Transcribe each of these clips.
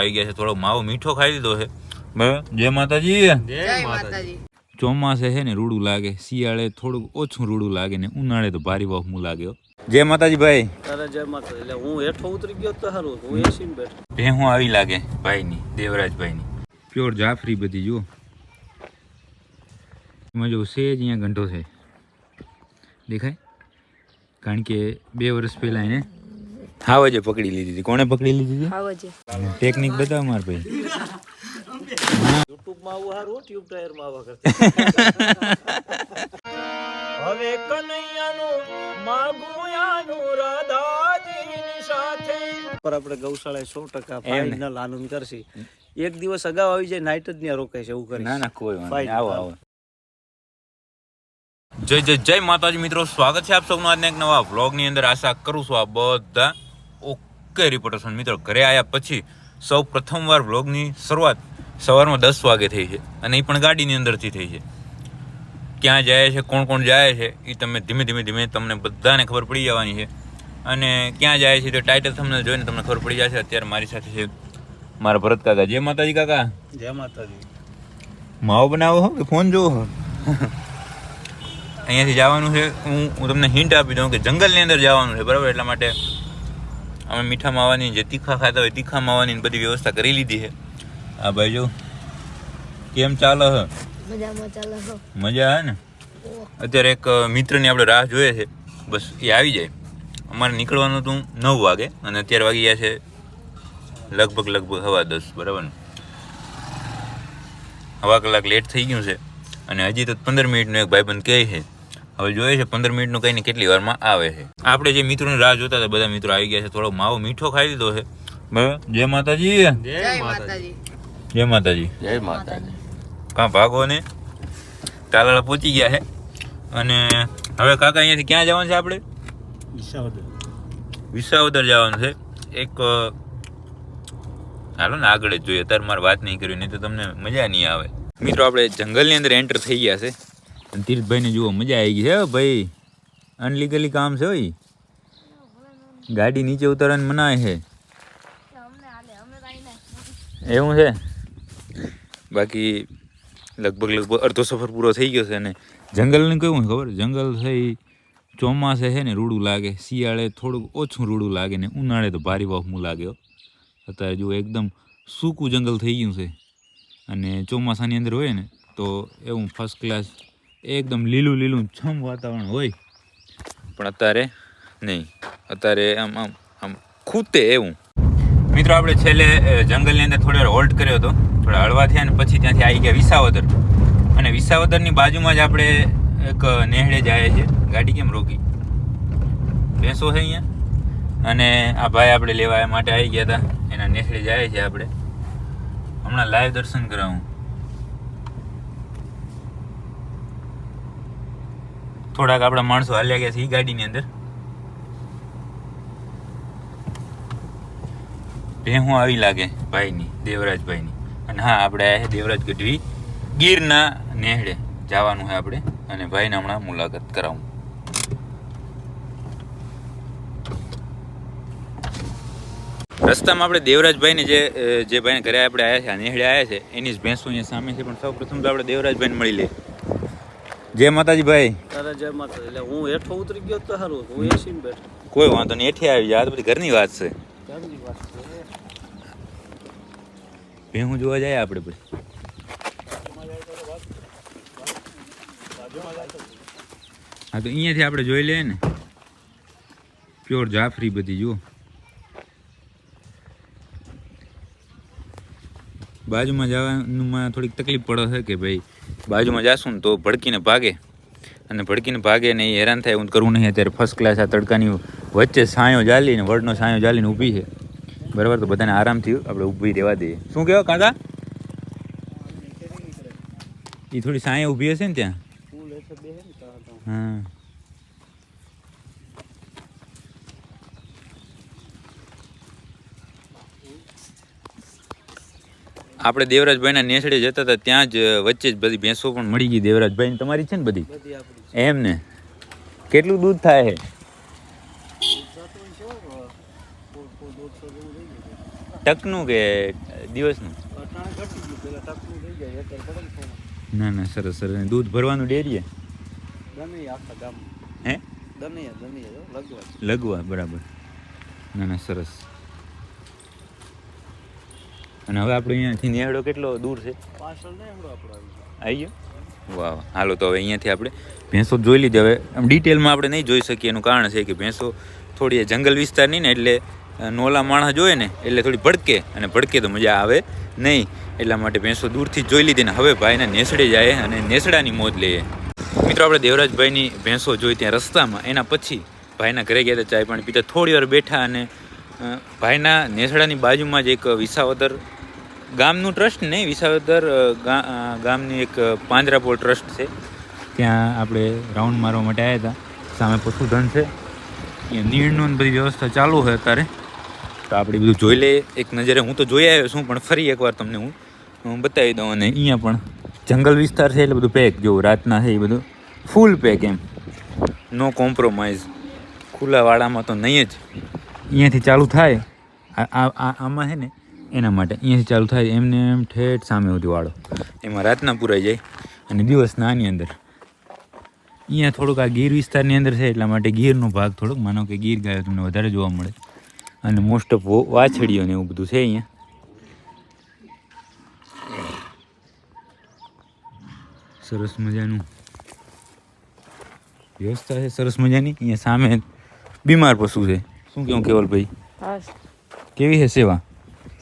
આવી ગયા છે, થોડો માવો મીઠો ખાઈ લીધો છે. જય માતાજી. જય માતાજી. ચોમાસે છે ને રૂડું લાગે, શિયાળે થોડું ઓછું રૂડું લાગે ને ઉનાળે તો ભારી વાહમું લાગે. જય માતાજી ભાઈ. તારે જય માતાજી. એટલે હું હેઠો ઉતરી ગયો તો સારું, હું એસી બેઠો. ભેહું આવી લાગે ભાઈની, દેવરાજભાઈની પ્યોર જાફરી બધી. જુઓ એમાં જો સેજ અહીંયા ગંઠો છે, દેખાય? કારણ કે 2 વર્ષ પહેલા એને હાવજે પકડી લીધી હતી. કોણે પકડી લીધી હતી? હાવજે. ટેકનિક બતાવ માર ભાઈ. યુટ્યુબ માં આવું હારું, ટ્યુબ ટાયર માં આવા કરતા. હવે કનૈયાનું માગુયાનું રાધાજીની સાથે પર આપણે ગૌશાળાએ 100% ફાઇનલ આનંદ કરશી. એક દિવસ અગાઉ આવી જાય, નાઈટ જ ત્યાં રોકાય છે એવું કરી. ના ના કોઈ વાંધો નહીં, આવો આવો. જય જય જય માતાજી મિત્રો, સ્વાગત છે આપ સૌનું આજના એક નવા વ્લોગની અંદર. આશા કરું છું આ બધા ઓકે રિપોર્ટર મિત્રો. ઘરે આવ્યા પછી સૌ પ્રથમવાર વ્લોગની શરૂઆત સવારમાં 10 વાગે થઈ છે, અને એ પણ ગાડીની અંદરથી થઈ છે. ક્યાં જાય છે, કોણ કોણ જાય છે, એ તમે ધીમે ધીમે તમને બધાને ખબર પડી જવાની છે. અને ક્યાં જાય છે તો ટાઇટલ થંબનેલ જોઈને તમને ખબર પડી જશે. અત્યારે મારી સાથે છે મારા ભરત કાકા. જય માતાજી કાકા. જય માતાજી. માવો બનાવો હો કે ફોન જોવો હો? અહીંયાથી જવાનું છે. હું તમને હિન્ટ આપી દઉં કે જંગલની અંદર જવાનું છે, બરાબર? એટલા માટે અમે મીઠા માવાની, જે તીખા ખાતા હોય તીખા માવાની બધી વ્યવસ્થા કરી લીધી છે. આ ભાઈ જો કેમ ચાલે છે? મજામાં ચાલે છે. મજા આવે ને? અત્યારે એક મિત્રની આપણે રાહ જોઈએ છે, બસ એ આવી જાય. અમારે નીકળવાનું હતું 9 વાગે અને અત્યારે વાગી ગયા છે લગભગ 10:15, બરાબર ને? હવા કલાક લેટ થઈ ગયું છે અને હજી તો 15 મિનિટનો એક ભાઈબંધ કહે છે. હવે જોઈએ છે 15 મિનિટનું કહીને કેટલી વારમાં આવે છે. આપણે જે મિત્રોની રાહ જોતા હતા બધા મિત્રો આવી ગયા છે. થોડો માવો મીઠો ખાઈ લીધો છે. બરાબર. જય માતાજી. જય માતાજી. જય માતાજી. જય માતાજી. કાં ભાગો ને તાલાળા પહોંચી ગયા છે. અને હવે કાકા અહીંયાથી ક્યાં જવાનું છે આપણે? વિસાવદર જવાનું છે. એક હાલો ને આગળ જ જોઈએ, અત્યારે મારે વાત નહીં કરવી, નહીં તો તમને મજા નહીં આવે. મિત્રો આપણે જંગલની અંદર એન્ટર થઈ ગયા છે અને તીર્થભાઈને જુઓ મજા આવી ગઈ છે. ભાઈ અનલીગલી કામ છે હોય, ગાડી નીચે ઉતારવાની મનાય છે. એવું છે? બાકી લગભગ અડધો સફર પૂરો થઈ ગયો છે. અને જંગલનું કેવું ખબર? જંગલ છે એ ચોમાસે છે ને રૂડું લાગે, શિયાળે થોડુંક ઓછું રૂડું લાગે ને ઉનાળે તો ભારી વાહમું લાગે. અત્યારે જો એકદમ સૂકું જંગલ થઈ ગયું છે. અને ચોમાસાની અંદર હોય ને તો એવું ફર્સ્ટ ક્લાસ એકદમ લીલું લીલું છમ વાતાવરણ હોય, પણ અત્યારે નહીં. અત્યારે આમ આમ આમ ખૂતે એવું. મિત્રો આપણે છેલ્લે જંગલની અંદર થોડી વાર હોલ્ટ કર્યો હતો, થોડા હળવા થયા અને પછી ત્યાંથી આવી ગયા વિસાવદર. અને વિસાવદરની બાજુમાં જ આપણે એક નેહળે જાય છે. ગાડી કેમ રોકી? ભેંસો છે અહીંયા. અને આ ભાઈ આપણે લેવા માટે આવી ગયા હતા, એના નેહળે જાય છે. આપણે હમણાં લાઈવ દર્શન કરાવું. થોડાક આપણા માણસો હાલ્યા ગયા છે એ ગાડીની અંદર. ભેહું આવી લાગે ભાઈની, દેવરાજભાઈની. અને હા, આપણે આવ્યા છે દેવરાજ ગઢવી ગીરના નેહળે જવાનું છે આપણે, અને ભાઈને હમણાં મુલાકાત કરાવું. રસ્તામાં આપણે દેવરાજભાઈને જે ભાઈને ઘરે આપણે આવ્યા છે, નેહળે આવ્યા છે, એની જ ભેંસો અહીંયા સામે છે. પણ સૌ પ્રથમ તો આપણે દેવરાજભાઈને મળી લે. જય માતાજી ભાઈ. તારે જય માતાજી. એટલે હું હેઠો ઉતરી ગયો તો સારું, હું એસી બેઠો. કોઈ વાંધો નહીં, હેઠે આવી જાય. આ તો બધી ઘરની વાત છે. ઘરની વાત છે. ભેહું જોવા જાય આપણે પછી. હા તો અહીંયાથી આપણે જોઈ લઈએ ને, પ્યોર જાફરી બધી. જુઓ બાજુમાં જવાનું થોડીક તકલીફ પડે છે કે ભાઈ બાજુમાં જાશું ને તો ભડકીને ભાગે, અને ભડકીને ભાગે ને એ હેરાન થાય એવું કરવું નહીં. અત્યારે ફર્સ્ટ ક્લાસ આ તડકાની વચ્ચે છાંયો જાલીને, વડનો છાંયો જાલીને ઊભી છે, બરાબર? તો બધાને આરામથી આપણે ઊભી રહેવા દઈએ. શું કહેવા કાકા? એ થોડી છાંયો ઊભી હશે ને ત્યાં. હા આપણે દેવરાજભાઈના નેસડે જતા હતા, ત્યાં જ વચ્ચે જ બધી ભેંસો પણ મળી ગઈ. દેવરાજભાઈ તમારી છે ને બધી? એમ ને? કેટલું દૂધ થાય છે? ટકનું કે દિવસનું? અટાણે ઘટી ગયું, પેલા ટકનું થઈ જાય, એકર પડે ને થોડું. ના ના, સરસ સરસ. અને દૂધ ભરવાનું ડેરીએ? દનૈયા આખા ગામમાં. હે? દનૈયા જો, લગવા. લગવા, બરાબર. ના ના, સરસ. અને હવે આપણે અહીંયાથી નેહડો કેટલો દૂર છે? પાછળ ને એમડો આપણો આવી આવી ગયો? વાહ વાહ. હાલો તો હવે અહીંયાથી આપણે ભેંસો જોઈ લીધી. હવે આમ ડિટેલમાં આપણે નહીં જોઈ શકીએ. એનું કારણ છે કે ભેંસો થોડી જંગલ વિસ્તારની ને, એટલે નોલા માણસ જોઈએ ને એટલે થોડી ભડકે, અને ભડકે તો મજા આવે નહીં. એટલા માટે ભેંસો દૂરથી જ જોઈ લીધી ને હવે ભાઈના નેસડે જાય અને નેસડાની મોજ લઈએ. મિત્રો, આપણે દેવરાજભાઈની ભેંસો જોઈ ત્યાં રસ્તામાં. એના પછી ભાઈના ઘરે ગયા હતા, ચાય પાણી પીતા થોડી વાર બેઠા, અને ભાઈના નેસડાની બાજુમાં જ એક વિસાવદર ગામનું ટ્રસ્ટ નહીં, વિસાવદર ગામની એક પાંજરાપોળ ટ્રસ્ટ છે. ત્યાં આપણે રાઉન્ડ મારવા માટે આવ્યા હતા. સામે પશુધન છે, અહીંયા નીણનું બધી વ્યવસ્થા ચાલુ છે અત્યારે. તો આપણે બધું જોઈ લઈએ એક નજરે. હું તો જોઈ આવ્યો છું, પણ ફરી એકવાર તમને હું બતાવી દઉં. અને અહીંયા પણ જંગલ વિસ્તાર છે એટલે બધું પેક, જો રાતના છે એ બધું ફૂલ પેક, એમ નો કોમ્પ્રોમાઇઝ. ખુલ્લા વાડામાં તો નહીં જ. અહીંયાથી ચાલુ થાય આમાં છે ને, એના માટે અહીંયાથી ચાલુ થાય એમને એમ ઠેઠ સામે સુધી વાળો, એમાં રાતના પૂરાઈ જાય અને દિવસના આની અંદર. અહીંયા થોડુંક આ ગીર વિસ્તારની અંદર છે એટલા માટે ગીરનો ભાગ થોડોક, માનો કે ગીર ગાયો તમને વધારે જોવા મળે, અને મોસ્ટ ઓફ વાછડીઓ ને એવું બધું છે અહીંયા. સરસ મજાનું વ્યવસ્થા છે, સરસ મજાની. અહીંયા સામે બીમાર પશુ છે. શું કહું કેવલભાઈ, કેવી છે સેવા?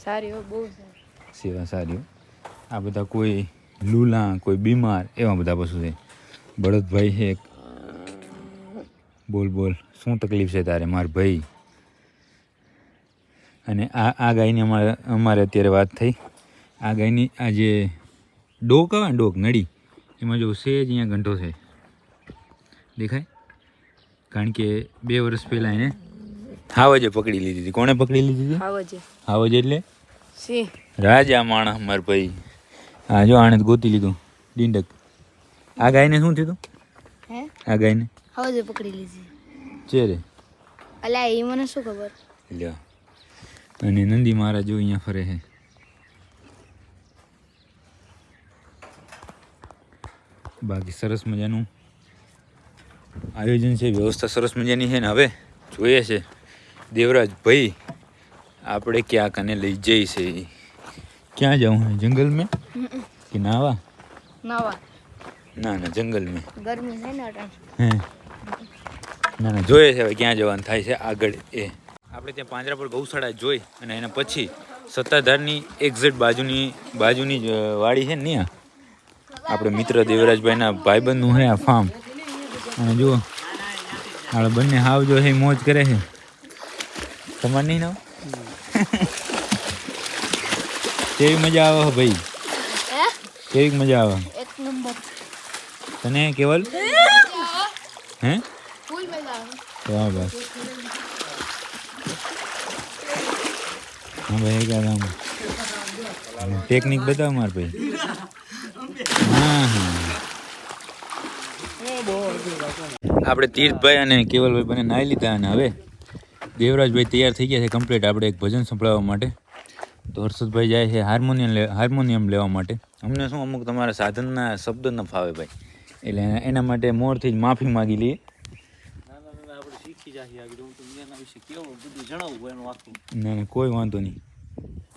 સારી હો, બહુ સારી. સેવા સારી. આ બધા કોઈ લૂલા, કોઈ બીમાર, એવા બધા પશુ છે. બળદભાઈ છે. બોલ બોલ, શું તકલીફ છે તારે માર ભાઈ? અને આ ગાયની અમારે અત્યારે વાત થઈ. આ ગાયની આ જે ડોક આવે ને, ડોક નડી, એમાં જો સેજ અહીંયા ગંઠો છે, દેખાય? કારણ કે 2 વર્ષ પહેલાં એને હાવજે પકડી લીધી હતી. કોણે પકડી લીધી હતી? હાવજે. હાવજે એટલે સિંહ. રાજા માણસ માર ભાઈ. હા જો, આણે તો ગોતી લીધું ડીંડક. આ ગાયને શું થયું? હે? આ ગાયને હાવજે પકડી લીધી. ચેરે અલ્યા એ મને શું ખબર. લ્યો. અને નંદી મહારાજ જો અહીંયા ફરે છે. બાકી સરસ મજાનું આયોજન છે, વ્યવસ્થા સરસ મજાની છે. ને હવે જોઈએ છે દેવરાજ ભાઈ આપણે ક્યાં કને લઈ જઈ છે. ક્યાં જાઉં है? जंगल में कि नावा? નાવા. ના ના, જંગલ में. ગરમી છે ને અટાણ. હે ના ના, જોઈએ છે હવે ક્યાં જવાનું થાય છે આગળ. એ આપણે ત્યાં પાંજરાપોળ ગૌશાળા જોઈ, અને એના પછી સત્તાધારની એક્ઝેક્ટ બાજુની જ વાડી છે ને, ત્યાં આપણે મિત્ર દેવરાજભાઈના ભાઈબંધનું છે આ ફાર્મ. અને જુઓ આપણે બંને હાવ જો છે મોજ કરે છે. તમારે નહીં ના? કેવી મજા આવે ભાઈ? કેવી મજા આવે? એક નંબર. તને કેવલ? હે? ફૂલ મજા આવે. વાહ બસ. હા ભાઈ, આમ ટેકનિક બતાવ માર ભાઈ. હા હા, આપણે તીર્થભાઈ અને કેવલભાઈ બંને નાહી લીધા, અને હવે દેવરાજભાઈ તૈયાર થઈ ગયા છે કમ્પ્લીટ આપણે એક ભજન સંભળાવવા માટે. તો હર્ષદભાઈ જાય છે હાર્મોનિયમ લેવા માટે. અમને શું અમુક તમારા સાધનના શબ્દ ન ફાવે ભાઈ, એટલે એના માટે મોરથી જ માફી માગી લઈએ. આપણે શીખી જાય આગળ. હું તમને એના વિશે કેવું બધું જણાવું એનું આખું. ના ના, કોઈ વાંધો નહીં.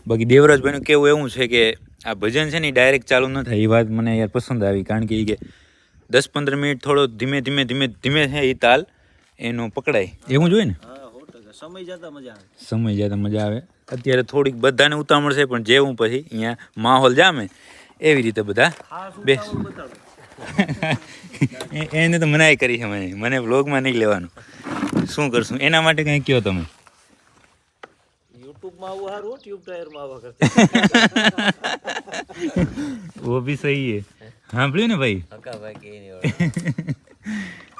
બાકી દેવરાજભાઈનું કેવું એવું છે કે આ ભજન છે ને ડાયરેક્ટ ચાલુ ન થાય. એ વાત મને યાર પસંદ આવી, કારણ કે 10-15 મિનિટ થોડો ધીમે છે એ તાલ એનો પકડાય એવું જોઈએ ને. હા, 100%. સમય જતા મજા આવે. સમય જતા મજા આવે. અત્યારે થોડીક બધાને ઉતાવળ છે, પણ જેવું પછી અહીંયા માહોલ જામે એવી રીતે બધા બેસ. એને તો મનાઈ કરી છે મને વ્લોગમાં નહીં લેવાનું. શું કરશું એના માટે કંઈ કહો તમે? યુટ્યુબમાં આવું સારું, ટ્યુબ ટાયરમાં આવા કરતા. वो भी सही है. સાંભળ્યું ને ભાઈ?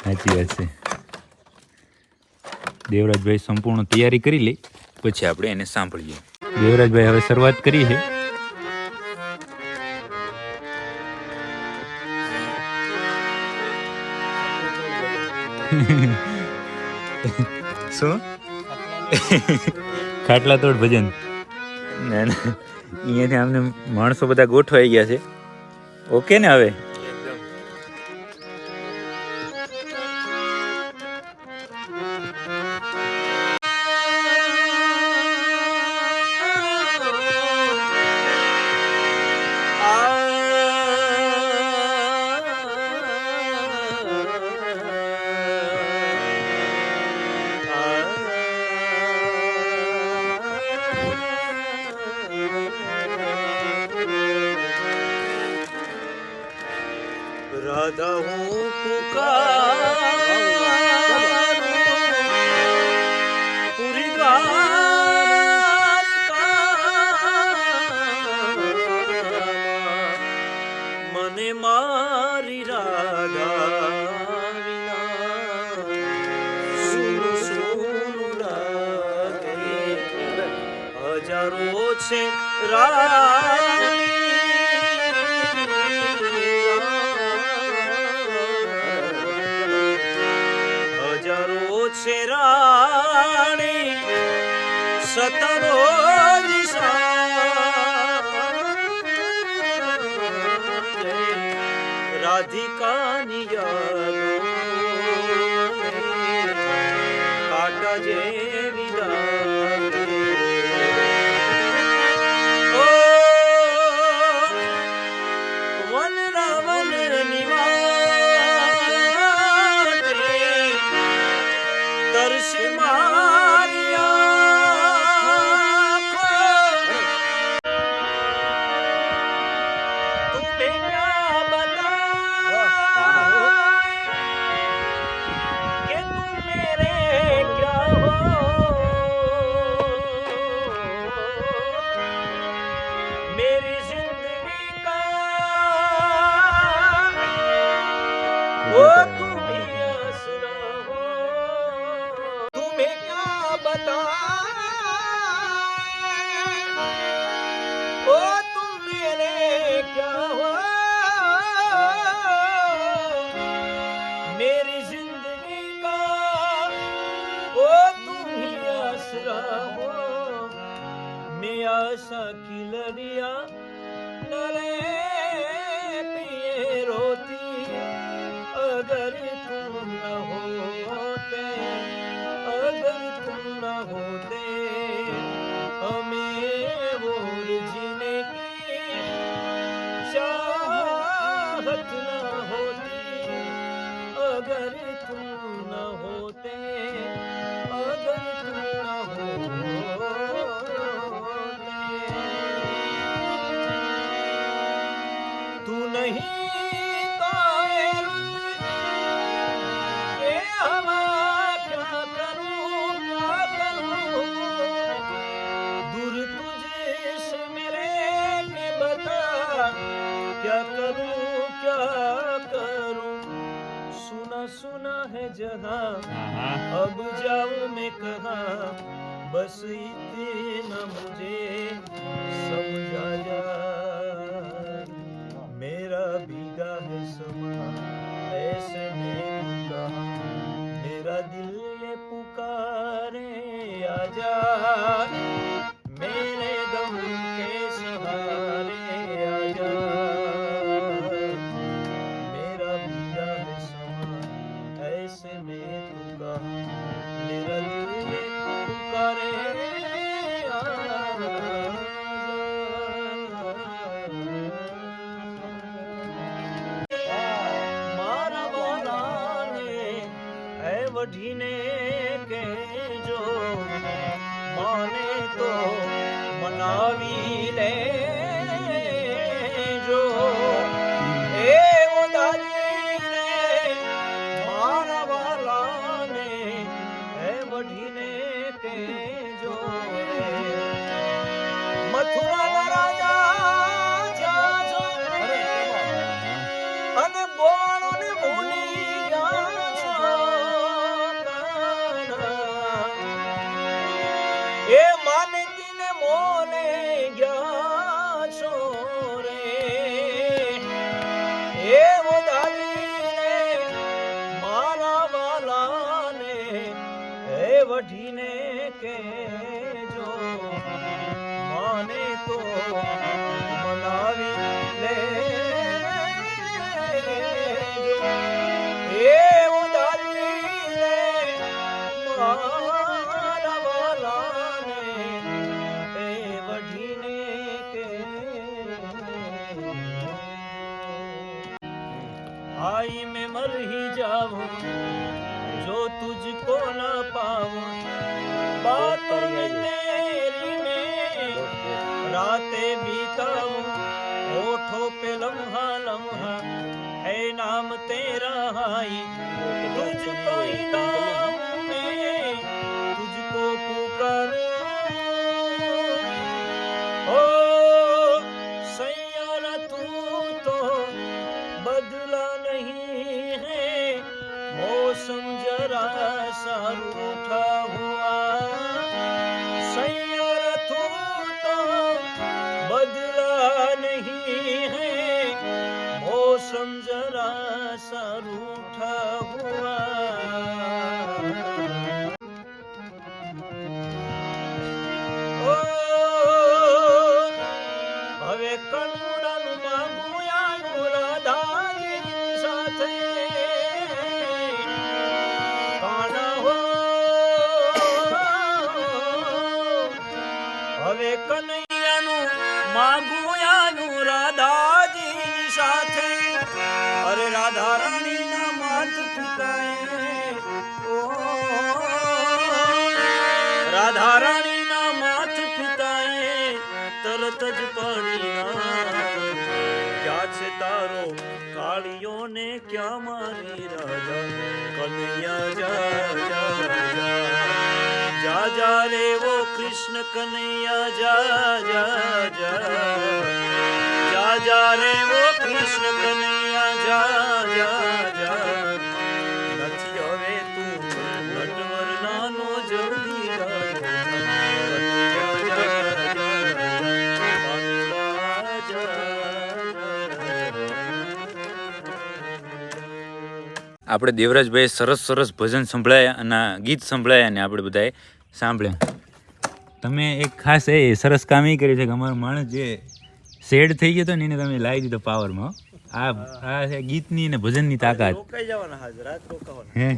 સાચી વાત છે. દેવરાજભાઈ સંપૂર્ણ તૈયારી કરી લે પછી આપણે એને સાંભળીએ. દેવરાજભાઈ હવે શરૂઆત કરી છે. શું? ખાટલા તોડ ભજન. ના ના, અહીંયાથી આમને માણસો બધા ગોઠવાઈ ગયા છે. ઓકે ને હવે રાધા હું પુકારું પૂરી દ્વારકામાં મને મારી રાધા વિના સૂનું સૂનું લાગે. હજારો છે હજારો છે રાણી સતરો રાધિકાની યાદો કાટા જેવી લાગે. ઓ વન રાવણ નિવાસે તરસે મારી આંખો. તુમે ક્યા બતાઉં કે તુમ મેરે ક્યા હો. मेरी जिंदगी का वो तुम ही आसरा हो. तुम्हें क्या बताएं ओ तुम मेरे क्या हो. मेरी जिंदगी का वो तुम ही आसरा हो. मैं आशा की लड़िया नरे पिए रोती अगर तुम न होते. अगर तुम न होते हमें और जीने की चाहत न होती. अगर तुम न होते अगर तुम न होते. तू नहीं तो ये रुत ये हवा क्या करूं क्या करूं. दूर तुझसे मेरे के बता क्या करूं क्या करूं. सुना सुना है जहां अब जाऊं मैं कहाँ. बस इतना मुझे समझा जा. मेरा भीगा है समा ऐसे में तू कहाँ. मेरा दिल ये पुकारे आजा. मेरे गम के सहारे आजा. मेरा भीगा है समा ऐसे में तू कहाँ. मेरा दिल ये पुकारे મારા બોલાને હે વઢીને કહેજો. માને તો મનાવી લેજો. એ દાદી રે મારા વાલાને હે વઢીને કહેજો. મથુરાના રાજા જ્યાં છો અને બોવાણોને ભૂલી ગયા છો. એ માનતીને મોલે ગયા भाई मैं मर ही जाऊं जो तुझको ना पाऊं बातों में तेरी में रातें बीताऊं होठों पे लम्हा लम्हा है नाम तेरा हाई तुझको ही नाम में तुझको पुकारूं ओ सैयारा तू तो बदला नहीं है मौसम जरा सा रूठा हुआ सैयारा तू तो बदला नहीं है मौसम जरा सा रूठा हुआ ओ હવે કનુડાનું માગું આનું રાધાજીની સાથે કાના હો હવે કનૈયાનું માગું આનું રાધાજીની સાથે અરે રાધા રાણીના માત પિતાએ ઓ રાધા રાણીના માત પિતાએ તરત જ પાણીના ક્યાં છે તારો કાળીઓ ને ક્યાં મારી રાજા કનૈયા જા જા જા જા જા રે વો કૃષ્ણ કનૈયા જા જા જા જા જા રે વો કૃષ્ણ કનૈયા જા જા જા નથી હવે તું નટવર નાનો જલ્દી આપણે દેવરાજભાઈ સરસ સરસ ભજન સંભળાયા અને ગીત સંભળાયા અને આપણે બધાએ સાંભળ્યા. તમે એક ખાસ એ સરસ કામ એ કર્યું છે કે અમારો માણસ જે શેડ થઈ ગયો હતો ને એને તમે લાવી દીધો પાવરમાં. આ છે ગીતની ને ભજનની તાકાત. રોકાઈ જવાના હાજ રાત રોકાવાના હે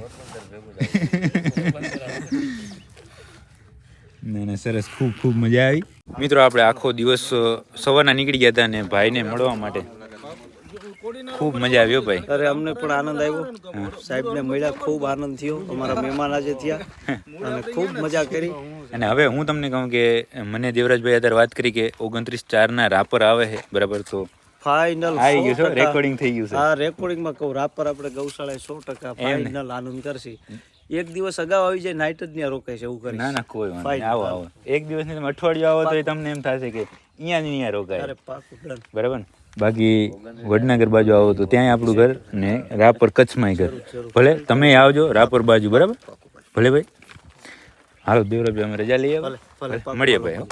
ના ના સરસ, ખૂબ ખૂબ મજા આવી. મિત્રો આપણે આખો દિવસ સવારના નીકળી ગયા હતા અને ભાઈને મળવા માટે. ખૂબ મજા આવ્યો ભાઈ. અરે અમને પણ આનંદ આવ્યો, સાહેબને મળ્યા, ખૂબ આનંદ થયો. અમારા મહેમાન આજે થયા અને ખૂબ મજા કરી. અને હવે હું તમને કહું કે મને દેવરાજભાઈ અત્યારે વાત કરી કે 29/4 રાપર આવે છે બરાબર, તો ફાઇનલ આવી ગયું છે, રેકોર્ડિંગ થઈ ગયું છે. હા રેકોર્ડિંગમાં કહું રાપર આપણે ગૌશાળાએ 100% ફાઇનલ આનંદ કરશી. એક દિવસ અગાઉ આવી જાય નાઇટ જ ત્યાં રોકાય છે એવું કરી. ના ના કોઈ વાંધો નહીં, આવો આવો. એક દિવસ ની તમે અઠવાડિયું આવો તો તમને એમ થશે કે અહીંયા રોકાય. અરે પાકું ડન. બરાબર ને? બાકી વડનગર બાજુ આવો તો ત્યાં આપણું ઘર ને રાપર કચ્છમાં ઘર. ભલે તમે આવજો રાપર બાજુ, બરાબર? ભલે ભાઈ. હાલો દેવરાજભાઈ અમે રજા લઈએ, મળીએ ભાઈ.